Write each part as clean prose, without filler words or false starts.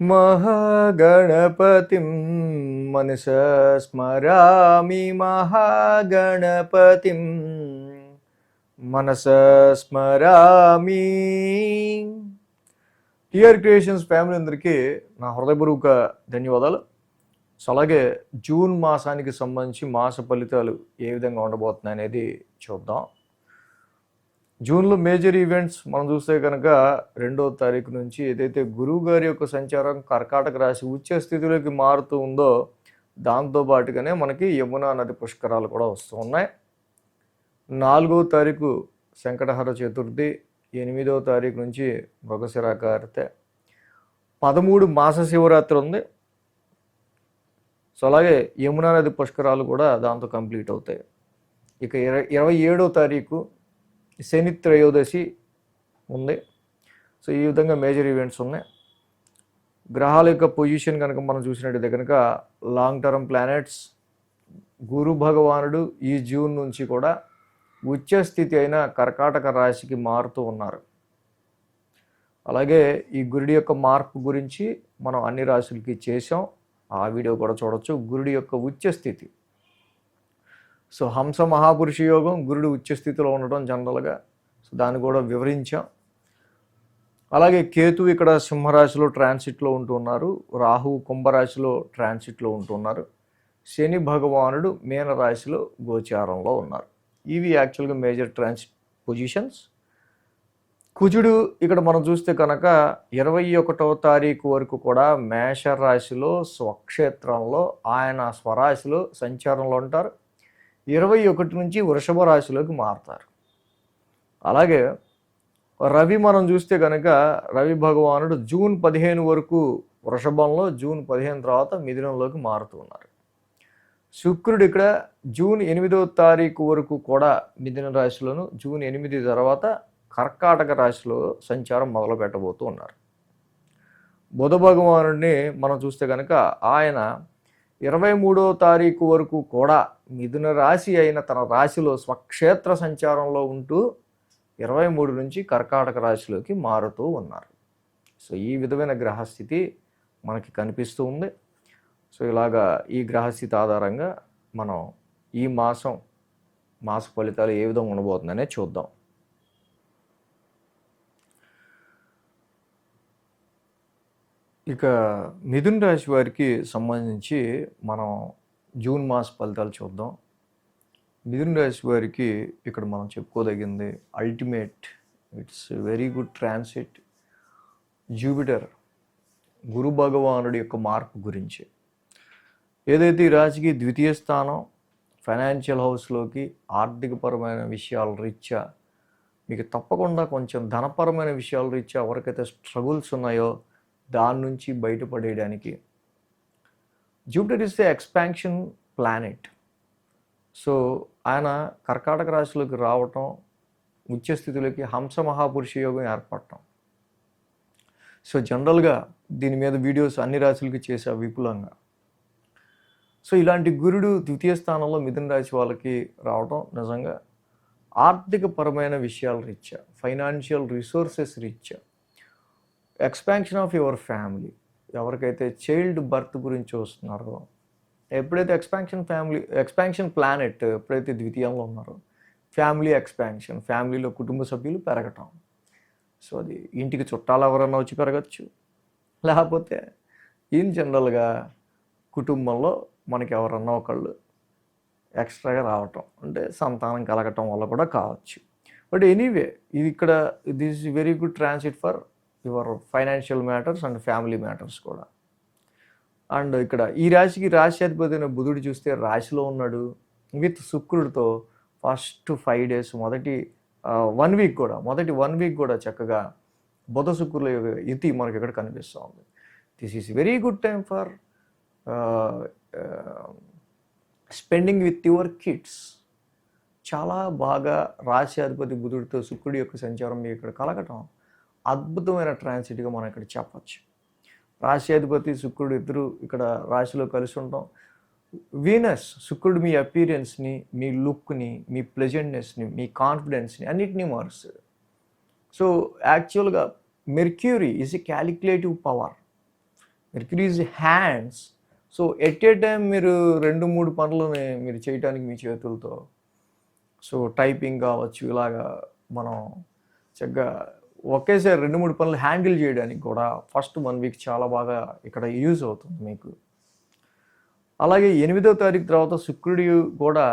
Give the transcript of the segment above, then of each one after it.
మహాగణపతిం మనసా స్మరామి మహాగణపతిం మనసా స్మరామి. TR creations family అందరికీ నా హృదయపూర్వక ధన్యవాదాలు. సో అలాగే జూన్ మాసానికి సంబంధించి మాస ఫలితాలు ఏ విధంగా ఉండబోతున్నాయి అనేది చూద్దాం. జూన్లో మేజర్ ఈవెంట్స్ మనం చూస్తే కనుక 2వ తారీఖు నుంచి ఏదైతే గురువు గారి యొక్క సంచారం కర్కాటక రాశి ఉచ్చ స్థితిలోకి మారుతూ ఉందో దాంతో పాటుగానే మనకి యమునా నది పుష్కరాలు కూడా వస్తూ ఉన్నాయి. 4వ తారీఖు సంకటహర చతుర్థి, 8వ తారీఖు నుంచి మృగశిర కార్తె, 13 మాస శివరాత్రి ఉంది. సో అలాగే యమునా నది పుష్కరాలు కూడా దాంతో కంప్లీట్ అవుతాయి. ఇక 27వ తారీఖు శని త్రయోదశి ఉంది. సో ఈ విధంగా మేజర్ ఈవెంట్స్ ఉన్నాయి. గ్రహాల యొక్క పొజిషన్ కనుక మనం చూసినట్టయితే కనుక లాంగ్ టర్మ్ ప్లానెట్స్, గురు భగవానుడు ఈ జూన్ నుంచి కూడా ఉచ్చ స్థితి అయిన కర్కాటక రాశికి మారుతూ ఉన్నారు. అలాగే ఈ గురుడి యొక్క మార్పు గురించి మనం అన్ని రాశులకి చేసాం, ఆ వీడియో కూడా చూడొచ్చు. గురుడి యొక్క ఉచ్చ స్థితి, సో హంస మహాపురుష యోగం, గురుడు ఉచ్చ స్థితిలో ఉండటం జనరల్గా, సో దాన్ని కూడా వివరించాం. అలాగే కేతు ఇక్కడ సింహరాశిలో ట్రాన్సిట్లో ఉంటున్నారు, రాహు కుంభరాశిలో ట్రాన్సిట్లో ఉంటున్నారు, శని భగవానుడు మీనరాశిలో గోచారంలో ఉన్నారు. ఇవి యాక్చువల్గా మేజర్ ట్రాన్సిట్ పొజిషన్స్. కుజుడు ఇక్కడ మనం చూస్తే కనుక 21వ తారీఖు వరకు కూడా మేషరాశిలో స్వక్షేత్రంలో ఆయన స్వరాశిలో సంచారంలో ఉంటారు. 21 నుంచి వృషభ రాశిలోకి మారుతారు. అలాగే రవి మనం చూస్తే కనుక రవి భగవానుడు జూన్ 15 వరకు వృషభంలో, జూన్ 15 తర్వాత మిథునంలోకి మారుతూ ఉన్నారు. శుక్రుడు ఇక్కడ జూన్ 8వ తారీఖు వరకు కూడా మిథున రాశిలోను, జూన్ 8 తర్వాత కర్కాటక రాశిలో సంచారం మొదలు పెట్టబోతూ ఉన్నారు. బుధ భగవానుడిని మనం చూస్తే కనుక ఆయన 23వ తారీఖు వరకు కూడా మిథున రాశి అయిన తన రాశిలో స్వక్షేత్ర సంచారంలో ఉంటూ 23 నుంచి కర్కాటక రాశిలోకి మారుతూ ఉన్నారు. సో ఈ విధమైన గ్రహస్థితి మనకి కనిపిస్తూ ఉంది. సో ఇలాగా ఈ గ్రహస్థితి ఆధారంగా మనం ఈ మాస ఫలితాలు ఏ విధంగా ఉండబోతుందనే చూద్దాం. ఇక మిథున రాశి వారికి సంబంధించి మనం జూన్ మాస ఫలితాలు చూద్దాం. మిథున రాశి వారికి ఇక్కడ మనం చెప్పుకోదగింది ultimate, it's very good transit. Jupiter గురు భగవానుడి యొక్క మార్పు గురించి, ఏదైతే ఈ రాశికి 2వ స్థానం ఫైనాన్షియల్ హౌస్లోకి ఆర్థికపరమైన విషయాల రీత్యా మీకు తప్పకుండా కొంచెం ధనపరమైన విషయాల రీత్యా ఎవరికైతే స్ట్రగుల్స్ ఉన్నాయో దాని నుంచి బయటపడేయడానికి Jupiter is the expansion planet. So ఆయన కర్కాటక రాశిలోకి రావటం, ఉచ్చ స్థితిలోకి హంస మహాపురుష యోగం ఏర్పడటం. సో జనరల్గా దీని మీద వీడియోస్ అన్ని రాశులకి చేసా విపులంగా. సో ఇలాంటి గురుడు 2వ స్థానంలో మిథున రాశి వాళ్ళకి రావటం నిజంగా ఆర్థికపరమైన విషయాల రీత్యా, ఫైనాన్షియల్ రిసోర్సెస్ రీత్యా, ఎక్స్పాన్షన్ ఆఫ్ యువర్ ఫ్యామిలీ, ఎవరికైతే చైల్డ్ బర్త్ గురించి వస్తున్నారో, ఎప్పుడైతే ఎక్స్పాన్షన్ ప్లానెట్ ఎప్పుడైతే 2వ ఉన్నారో ఫ్యామిలీ ఎక్స్పాన్షన్, ఫ్యామిలీలో కుటుంబ సభ్యులు పెరగటం. సో అది ఇంటికి చుట్టాలు ఎవరన్నా వచ్చి పెరగచ్చు, లేకపోతే ఇన్ జనరల్గా కుటుంబంలో మనకి ఎవరన్నా ఒకళ్ళు ఎక్స్ట్రాగా రావటం, అంటే సంతానం కలగటం వల్ల కూడా కావచ్చు. బట్ ఎనీవే ఇది ఇక్కడ this is very good transit for your financial matters and family matters కూడా. అండ్ ఇక్కడ ఈ రాశికి రాశ్యాధిపతి అయిన బుధుడు చూస్తే రాశిలో ఉన్నాడు విత్ శుక్రుడితో. ఫస్ట్ 5 days మొదటి 1 week కూడా చక్కగా బుధ శుక్రుల యుతి మనకి ఇక్కడ కనిపిస్తూ ఉంది. This is very good time for spending with your kids. చాలా బాగా రాశ్యాధిపతి బుధుడితో శుక్రుడి యొక్క సంచారం మీకు ఇక్కడ కలగటం అద్భుతమైన ట్రాన్సిట్గా మనం ఇక్కడ చెప్పచ్చు. రాశ్యాధిపతి శుక్రుడు ఇద్దరు ఇక్కడ రాశిలో కలిసి ఉంటాం. వీనస్ శుక్రుడు మీ అపీరియన్స్ని, మీ లుక్ని, మీ ప్లెజెంట్నెస్ని, మీ కాన్ఫిడెన్స్ని అన్నిటినీ మారుస్తాడు. సో యాక్చువల్గా mercury is a calculative power. Mercury is hands. So at a time మీరు 2-3 పనులని మీరు చేయటానికి మీ చేతులతో, సో టైపింగ్ కావచ్చు, ఇలాగా మనం చక్కగా ఒకేసారి 2-3 పనులు హ్యాండిల్ చేయడానికి కూడా ఫస్ట్ 1 వీక్ చాలా బాగా ఇక్కడ యూజ్ అవుతుంది మీకు. అలాగే 8వ తారీఖు తర్వాత శుక్రుడు కూడా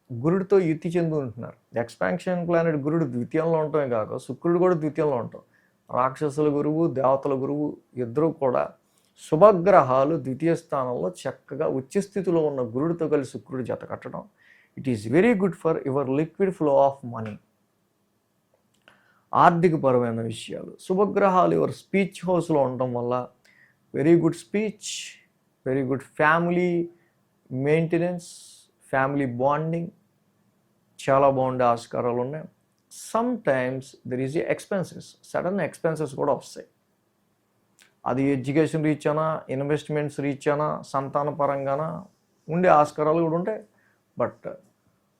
గురుడితో యుతి చెంది ఉంటున్నారు. ఎక్స్పాన్షన్ ప్లానెట్ గురుడు ద్వితీయంలో ఉండటమే కాక శుక్రుడు కూడా ద్వితీయంలో ఉంటాం. రాక్షసుల గురువు, దేవతల గురువు ఇద్దరూ కూడా శుభగ్రహాలు ద్వితీయ స్థానంలో చక్కగా ఉచ్చస్థితిలో ఉన్న గురుడితో కలిసి శుక్రుడు జత కట్టడం, it is very good for your liquid flow of money. ఆర్థికపరమైన విషయాలు, శుభగ్రహాలు యువర్ స్పీచ్ హౌస్లో ఉండటం వల్ల very good speech, very good family maintenance, family bonding చాలా బాగుండే ఆస్కారాలు ఉన్నాయి. Some times there is expenses, sudden expenses కూడా వస్తాయి. అది ఎడ్యుకేషన్ రీచ్ అయినా, ఇన్వెస్ట్మెంట్స్ రీచ్ అయినా, సంతాన పరంగానా ఉండే ఆస్కారాలు కూడా ఉంటాయి. But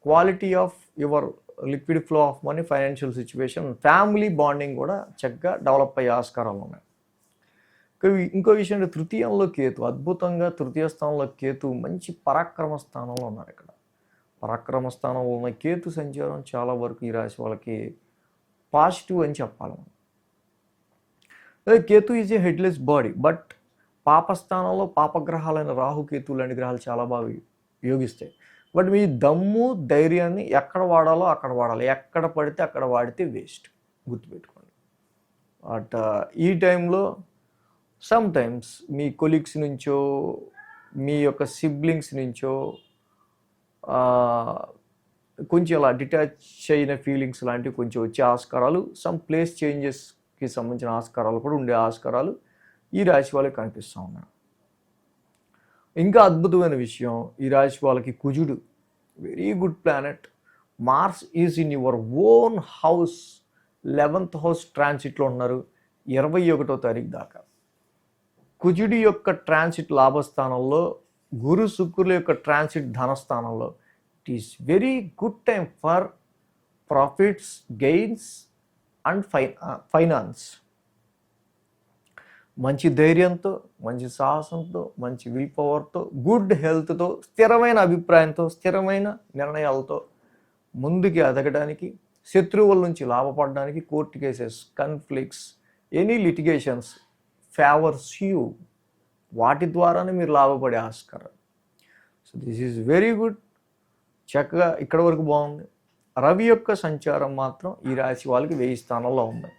quality of your liquid flow of money, financial situation, family bonding కూడా చక్కగా డెవలప్ అయ్యే ఆస్కారాలు ఉన్నాయి. ఇంకో విషయం అంటే తృతీయంలో కేతు, అద్భుతంగా తృతీయ స్థానంలో కేతు మంచి పరాక్రమ స్థానంలో ఉన్నారు. ఇక్కడ పరాక్రమ స్థానంలో ఉన్న కేతు సంచారం చాలా వరకు ఈ రాశి వాళ్ళకి పాజిటివ్ అని చెప్పాలి. Ketu is a headless body, but పాపస్థానంలో పాపగ్రహాలైన రాహు, కేతు లాంటి గ్రహాలు చాలా బాగా యోగిస్తాయి. బట్ మీ దమ్ము ధైర్యాన్ని ఎక్కడ వాడాలో అక్కడ వాడాలి, ఎక్కడ పడితే అక్కడ వాడితే వేస్ట్, గుర్తుపెట్టుకోండి. బట్ ఈ టైంలో సమ్ టైమ్స్ మీ కొలీగ్స్ నుంచో, మీ యొక్క సిబ్లింగ్స్ నుంచో కొంచెం అలా డిటాచ్ అయిన ఫీలింగ్స్ లాంటివి కొంచెం వచ్చే ఆస్కారాలు, సమ్ ప్లేస్ చేంజెస్కి సంబంధించిన ఆస్కారాలు కూడా ఉండే ఆస్కారాలు ఈ రాశి వాళ్ళకి కనిపిస్తూ ఉన్నాయి. ఇంకా అద్భుతమైన విషయం, ఈ రాశి వాళ్ళకి కుజుడు very good planet. Mars is in your own house, 11th house ట్రాన్సిట్లో ఉన్నారు 21వ తారీఖు దాకా. కుజుడి యొక్క ట్రాన్సిట్ లాభస్థానంలో, గురు శుక్రుల యొక్క ట్రాన్సిట్ ధనస్థానంలో. It is very good time for profits, gains and finance. మంచి ధైర్యంతో, మంచి సాహసంతో, మంచి విల్ పవర్తో, గుడ్ హెల్త్తో, స్థిరమైన అభిప్రాయంతో, స్థిరమైన నిర్ణయాలతో ముందుకి ఎదగడానికి, శత్రువుల నుంచి లాభపడడానికి, court cases, conflicts, any litigations favours you, వాటి ద్వారానే మీరు లాభపడే ఆస్కారం. So this is very good. చక్కగా ఇక్కడ వరకు బాగుంది. రవి యొక్క సంచారం మాత్రం ఈ రాశి వాళ్ళకి 1000 స్థానంలో ఉంది.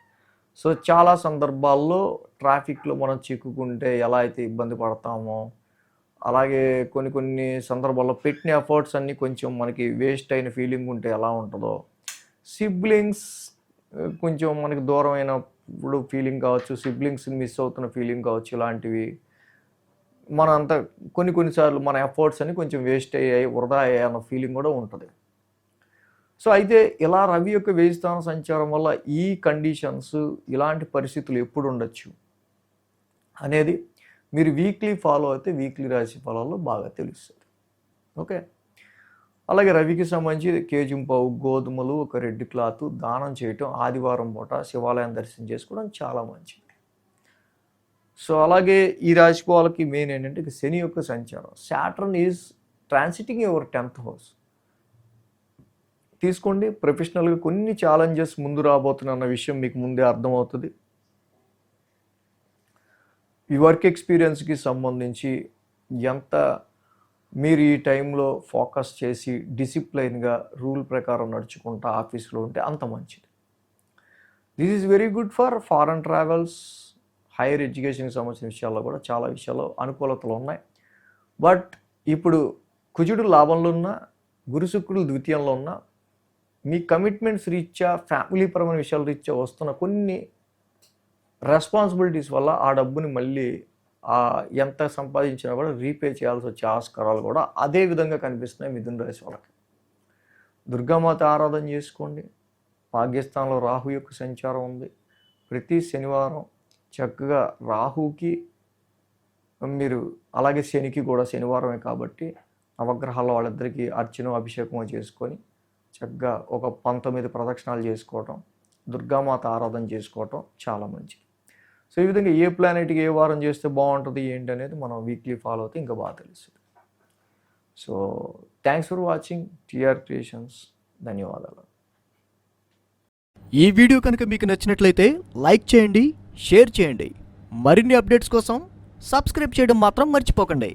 సో చాలా సందర్భాల్లో ట్రాఫిక్లో మనం చిక్కుకుంటే ఎలా అయితే ఇబ్బంది పడతామో, అలాగే కొన్ని సందర్భాల్లో పెట్టిన ఎఫర్ట్స్ అన్నీ కొంచెం మనకి వేస్ట్ అయిన ఫీలింగ్ ఉంటే ఎలా ఉంటుందో, సిబ్లింగ్స్ కొంచెం మనకి దూరమైనప్పుడు ఫీలింగ్ కావచ్చు, సిబ్లింగ్స్ని మిస్ అవుతున్న ఫీలింగ్ కావచ్చు, ఇలాంటివి మనంతా కొన్నిసార్లు మన ఎఫర్ట్స్ అని కొంచెం వేస్ట్ అయ్యాయి, వృధా అయ్యాయి అన్న ఫీలింగ్ కూడా ఉంటుంది. సో అయితే ఇలా రవి యొక్క 1000 స్థానం సంచారం వల్ల ఈ కండిషన్స్, ఇలాంటి పరిస్థితులు ఎప్పుడు ఉండొచ్చు అనేది మీరు వీక్లీ ఫాలో అయితే వీక్లీ రాశి ఫలాల్లో బాగా తెలుస్తుంది. ఓకే, అలాగే రవికి సంబంధించి కేజింపావు, గోధుమలు, ఒక రెడ్ క్లాత్ దానం చేయటం, ఆదివారం పూట శివాలయం దర్శనం చేసుకోవడం చాలా మంచిది. సో అలాగే ఈ రాశి వాళ్ళకి మెయిన్ ఏంటంటే శని యొక్క సంచారం. Saturn is transiting your 10th house. తీసుకోండి, ప్రొఫెషనల్గా కొన్ని ఛాలెంజెస్ ముందు రాబోతున్న విషయం మీకు ముందే అర్థమవుతుంది. ఈ వర్క్ ఎక్స్పీరియన్స్కి సంబంధించి ఎంత మీరు ఈ టైంలో ఫోకస్ చేసి డిసిప్లైన్గా రూల్ ప్రకారం నడుచుకుంటా ఆఫీస్లో ఉంటే అంత మంచిది. This is very good for foreign travels, hire ఎడ్యుకేషన్కి సంబంధించిన విషయాల్లో కూడా చాలా విషయాల్లో అనుకూలతలు ఉన్నాయి. బట్ ఇప్పుడు కుజుడు లాభంలో ఉన్న, గురు శుక్రుడు ద్వితీయంలో ఉన్న, మీ కమిట్మెంట్స్ రీత్యా, ఫ్యామిలీ పరమైన విషయాల రీత్యా వస్తున్న కొన్ని రెస్పాన్సిబిలిటీస్ వల్ల ఆ డబ్బుని మళ్ళీ ఎంత సంపాదించినా కూడా రీపే చేయాల్సి వచ్చే ఆస్కారాలు కూడా అదే విధంగా కనిపిస్తున్నాయి మిథున రాశి వాళ్ళకి. దుర్గామాత ఆరాధన చేసుకోండి. భాగ్యస్థానంలో రాహు యొక్క సంచారం ఉంది. ప్రతి శనివారం చక్కగా రాహుకి మీరు, అలాగే శనికి కూడా శనివారమే కాబట్టి నవగ్రహాల వాళ్ళిద్దరికీ అర్చన, అభిషేకం చేసుకొని చక్కగా ఒక 19 ప్రదక్షిణాలు చేసుకోవటం, దుర్గామాత ఆరాధన చేసుకోవటం చాలా మంచిది. సో ఈ విధంగా ఏ ప్లానెట్కి ఏ వారం చేస్తే బాగుంటుంది ఏంటి అనేది మనం వీక్లీ ఫాలో అవుతే ఇంకా బాగా తెలుస్తుంది. So thanks for watching TR creations. ధన్యవాదాలు. ఈ వీడియో కనుక మీకు నచ్చినట్లయితే లైక్ చేయండి, షేర్ చేయండి. మరిన్ని అప్డేట్స్ కోసం సబ్స్క్రైబ్ చేయడం మాత్రం మర్చిపోకండి.